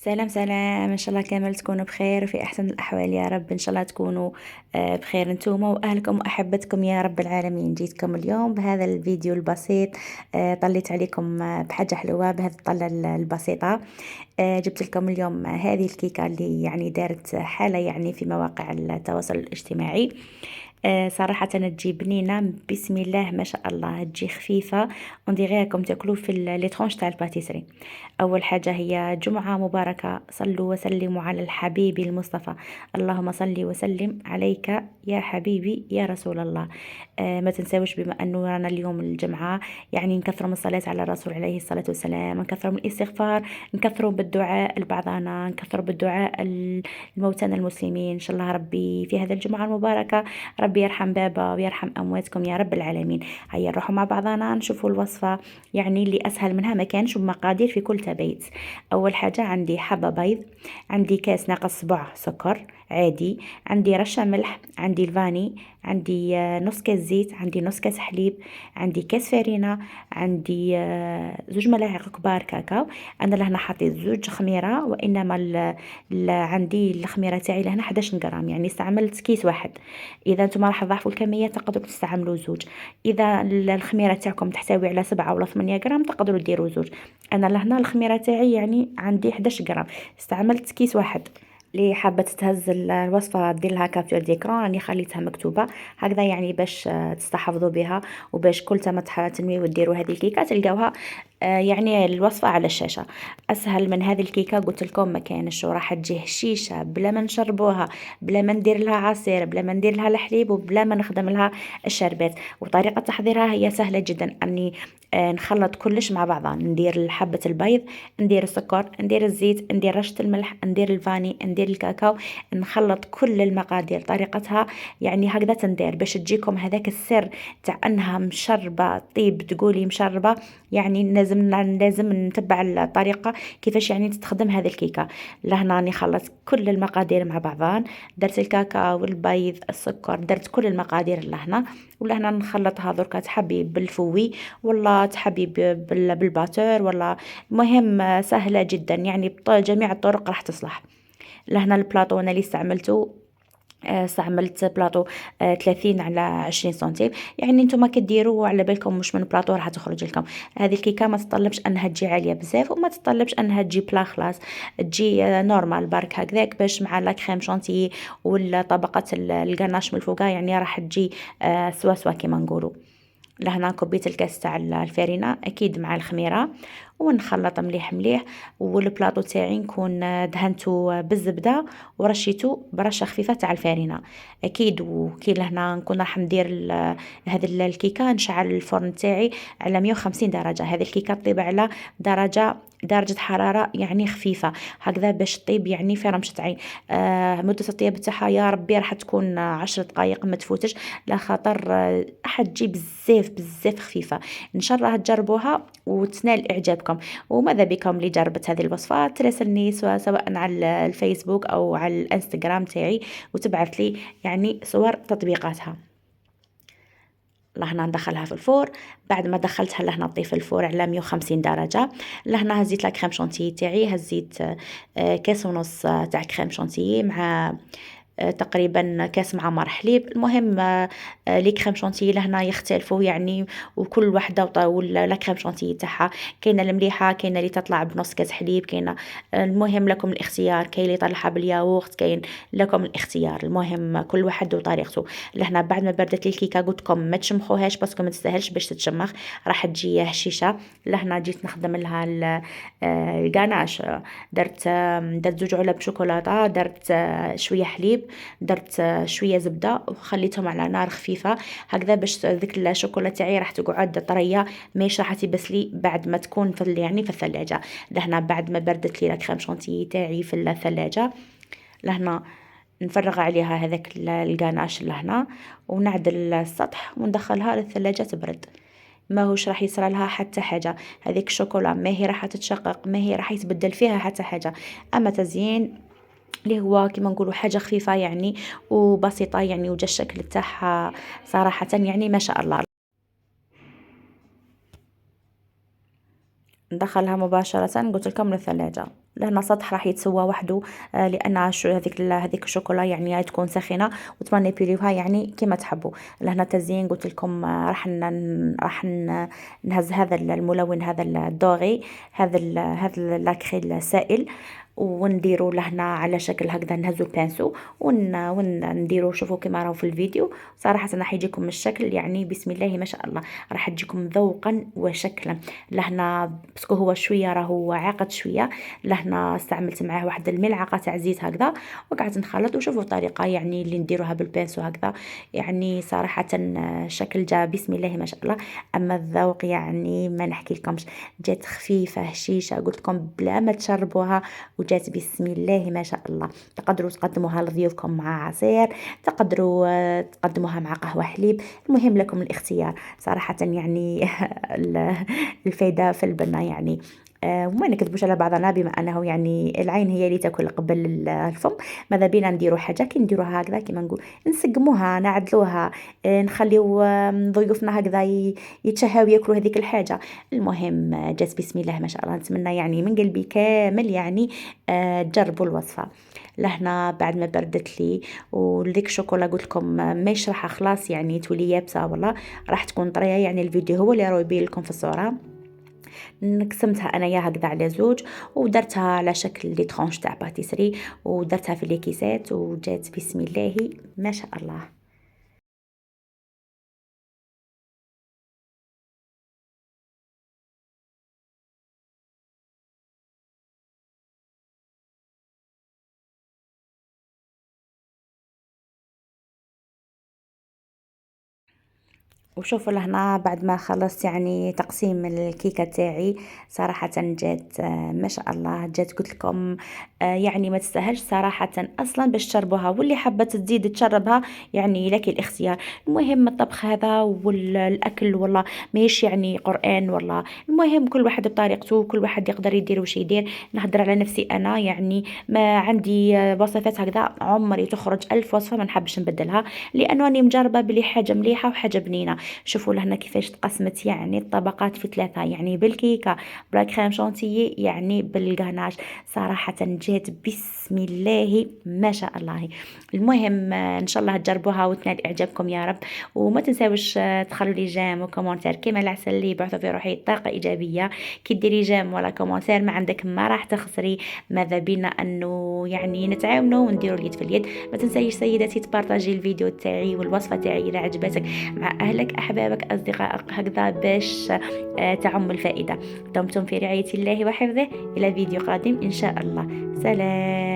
سلام سلام، ان شاء الله كامل تكونوا بخير وفي احسن الاحوال يا رب. ان شاء الله تكونوا بخير انتم واهلكم واحبتكم يا رب العالمين. جيتكم اليوم بهذا الفيديو البسيط. طليت عليكم بحاجة حلوة بهذه الطلة البسيطة. جبت لكم اليوم هذه الكيكة اللي يعني دارت حالة يعني في مواقع التواصل الاجتماعي. صراحة تجي بنينة بسم الله ما شاء الله، تجي خفيفة وندير راكم تاكلوا في لي ترونش تاع الباتيسري. أول حاجة هي جمعة مباركة، صلوا وسلموا على الحبيب المصطفى. اللهم صل وسلم عليك يا حبيبي يا رسول الله. ما تنساوش بما أنه رانا اليوم الجمعة، يعني نكثروا من الصلاة على الرسول عليه الصلاة والسلام، نكثروا من الاستغفار، نكثروا بالدعاء لبعضنا، نكثروا بالدعاء الموتى المسلمين. إن شاء الله ربي في هذا الجمعة المباركة ربي يرحم بابا ويرحم أمواتكم يا رب العالمين. هيا نروحوا مع بعضنا نشوفوا الوصفة، يعني اللي أسهل منها ما كانش، ومقادير في كل تبيت. أول حاجة عندي حبة بيض، عندي كاس ناقص صبع سكر عادي، عندي رشة ملح، عندي الفاني، عندي نص كاس زيت، عندي نص كاس حليب، عندي كاس فرينة، عندي زوج ملاعق كبار كاكاو. انا لهنا حطيت زوج خميره، وانما عندي الخميره تاعي لهنا 11 غرام، يعني استعملت كيس واحد. اذا نتوما راح تضاعفوا الكميه تقدروا تستعملوا زوج. اذا الخميره تاعكم تحتوي على 7 ولا 8 غرام تقدروا ديروا زوج. انا لهنا الخميره تاعي يعني عندي 11 غرام، استعملت كيس واحد. اللي حابه تهز الوصفه دير لها كابتور ديكرون، راني خليتها مكتوبه هكذا، يعني باش تستحفظوا بها، وباش كل ما تنويو ديروا هذه الكيكه تلقاوها يعني الوصفه على الشاشه. اسهل من هذه الكيكه قلت لكم ما كانش، وراح تجي هشيشه بلا ما نشربوها، بلا ما ندير لها عصير، بلا ما ندير لها الحليب، وبلا ما نخدم لها الشربات. وطريقه تحضيرها هي سهله جدا، اني نخلط كلش مع بعضها. ندير حبة البيض، ندير السكر، ندير الزيت، ندير رشة الملح، ندير الفاني، ندير الكاكاو، نخلط كل المقادير. طريقتها يعني هكذا تندير باش تجيكم هذاك السر تاع انها مشربة طيب، تقولي مشربة. يعني لازم نتبع الطريقة كيفاش يعني تستخدم هذه الكيكة. لهنا راني خلطت كل المقادير مع بعضان، درت الكاكاو، البيض، السكر، درت كل المقادير لهنا. ولهنا نخلطها دركا، تحبي بالفوي ولا تحبي بالباتر، ولا مهم سهلة جدا، يعني جميع الطرق راح تصلح. لهنا البلاطو انا اللي استعملته، استعملت بلاطو 30 على 20 سنتيم. يعني نتوما كديروا على بالكم مش من بلاطو راح تخرج لكم. هذه الكيكه ما تطلبش انها تجي عاليه بزاف، وما تطلبش انها تجي بلا خلاص، تجي نورمال برك هكذاك، باش مع لا كريم شانتيي ولا طبقه الغناش من الفوقه يعني راح تجي سوا سوا كيما نقولوا. لهنا كبيت الكاس تاع الفارينة اكيد مع الخميره، ونخلط مليح مليح. والبلاطو تاعي نكون دهنته بالزبده ورشيته برشه خفيفه تاع الفارينه اكيد. وكي لهنا نكون راح ندير هذه الكيكه، نشعل الفرن تاعي على 150 درجه. هذه الكيكه طيب على درجة حرارة يعني خفيفة هكذا باش طيب يعني في رمشة عين. مدة الطياب تاعها يا ربي راح تكون 10 دقائق ما تفوتش، لا خاطر راح تجي بزاف بزاف خفيفة. ان شاء الله تجربوها وتنال اعجابكم. وماذا بكم اللي جربت هذه الوصفة تراسلني سواء على الفيسبوك او على الانستغرام تاعي، وتبعث لي يعني صور تطبيقاتها. لهنا ندخلها في الفور. بعد ما دخلتها لهنا نطيف الفور على 150 درجة. لهنا هزيت لا كريم شانتيي تاعي، هزيت كاس ونص تاع كريم شانتيي مع تقريبا كاس معمر حليب. المهم لي كريم شانتيي لهنا يختلفوا يعني، وكل وحده لا كريم شانتيي تاعها. كاينه المليحه، كاينه اللي تطلع بنص كاس حليب، كاينه المهم لكم الاختيار. كاين اللي يطلعها بالياغورت، كاين لكم الاختيار. المهم كل واحد وطريقته. لهنا بعد ما بردت لي الكيكه قلت لكم ما تشمخوهاش باسكو ما تستاهلش باش تتشمخ، راح تجي هشيشه. لهنا جيت نخدم لها الغاناش. درت زوج علب شوكولاته، درت شويه حليب، درت شويه زبده وخليتهم على نار خفيفه هكذا باش ذيك الشوكولا تاعي راح تقعد طريه، ماهيش راح تبسلي بعد ما تكون في يعني في الثلاجه. لهنا بعد ما بردت لي لا كريم شانتيي تاعي في الثلاجه، لهنا نفرغ عليها هذاك الغاناش لهنا، ونعدل السطح وندخلها للثلاجه تبرد. ماهوش راح يصرى لها حتى حاجه، هذيك الشوكولا ما هي راح تتشقق، ما هي راح يتبدل فيها حتى حاجه. اما تزيين اللي هو كيما نقولوا حاجه خفيفه يعني وبسيطه يعني، وجا الشكل تاعها صراحه يعني ما شاء الله. ندخلها مباشره قلت لكم للثلاجه. لهنا سطح راح يتسوى وحده، لان هذيك الشوكولا يعني تكون ساخنه، وتمانيبيليوها يعني كيما تحبوا. لهنا تزيين قلت لكم نهز هذا الملون، هذا الدوغي، هذا لاكري السائل، ونديرو لهنا على شكل هكذا، نهزو البانسو ونديرو. شوفوا كما راهو في الفيديو، صراحة راح يجيكم الشكل يعني بسم الله ما شاء الله، راح تجيكم ذوقا وشكلا. لهنا باسكو هو شوية راهو عاقد شوية، لهنا استعملت معاه واحد الملعقة تاع زيت هكذا، وقعدت نخلط. وشوفوا الطريقة يعني اللي نديروها بالبانسو هكذا، يعني صراحة شكل جا بسم الله ما شاء الله. اما الذوق يعني ما نحكي لكمش، جات خفيفة هشيشة، قلت لكم بلا ما تشربوها، وجات بسم الله ما شاء الله. تقدروا تقدموها لضيوفكم مع عصير، تقدروا تقدموها مع قهوة حليب، المهم لكم الاختيار صراحة يعني. الفايدة في البنة يعني. وما نكذبوش على بعضنا، بما انه يعني العين هي اللي تاكل قبل الفم. ماذا بينا نديروا حاجه كي نديروها هكذا كيما نقول، نسقموها نعدلوها، نخليو ضيوفنا هكذا يتشهاو ياكلوا هذيك الحاجه. المهم جات بسم الله ما شاء الله. نتمنى يعني من قلبي كامل يعني تجربوا الوصفه. لهنا بعد ما بردت لي وليك الشوكولا قلت لكم ماهيش راح خلاص يعني تولي يابسه، والله راح تكون طريه. يعني الفيديو هو اللي راه يبين لكم في الصوره. قسمتها انايا هكذا على زوج، ودرتها على شكل دي ترونش تاع باتيسري، ودرتها في لي كيسات، وجات بسم الله ما شاء الله. وشوفوا لهنا بعد ما خلصت يعني تقسيم الكيكة تاعي، صراحة جات ما شاء الله. جات قلت لكم يعني ما تستاهلش صراحة أصلا باش تشربوها، واللي حابة تزيد تشربها يعني لك الاختيار. المهم الطبخ هذا والأكل والله ماهيش يعني قرآن والله. المهم كل واحد بطريقته، كل واحد يقدر يدير وش يدير. نهدر على نفسي أنا يعني، ما عندي وصفات هكذا عمري تخرج 1000 وصفة ما نحبش نبدلها، لأنه أنا مجربة بلي حاجة مليحة وحاجة بنينة. شوفوا لهنا كيفاش تقسمت يعني الطبقات في 3، يعني بالكيكه، بالكريم شانتيي، يعني بالغاناش. صراحه جات بسم الله ما شاء الله. المهم ان شاء الله تجربوها وتنال اعجابكم يا رب. وما تنساوش تخلوا لي جيم وكومنتير كيما العسل اللي يبعثوا في روحي طاقه ايجابيه. كي ديري جيم ولا كومنتير ما عندك ما راح تخسري. ماذا بينا انه يعني نتعاونوا ونديروا اليد في اليد. ما تنسايش سيداتي تبارطاجي الفيديو تاعي والوصفه تاعي اذا عجبتك مع اهلك احبابك اصدقائك هكذا، باش تعم الفائده. دمتم في رعايه الله وحفظه، الى فيديو قادم ان شاء الله. سلام.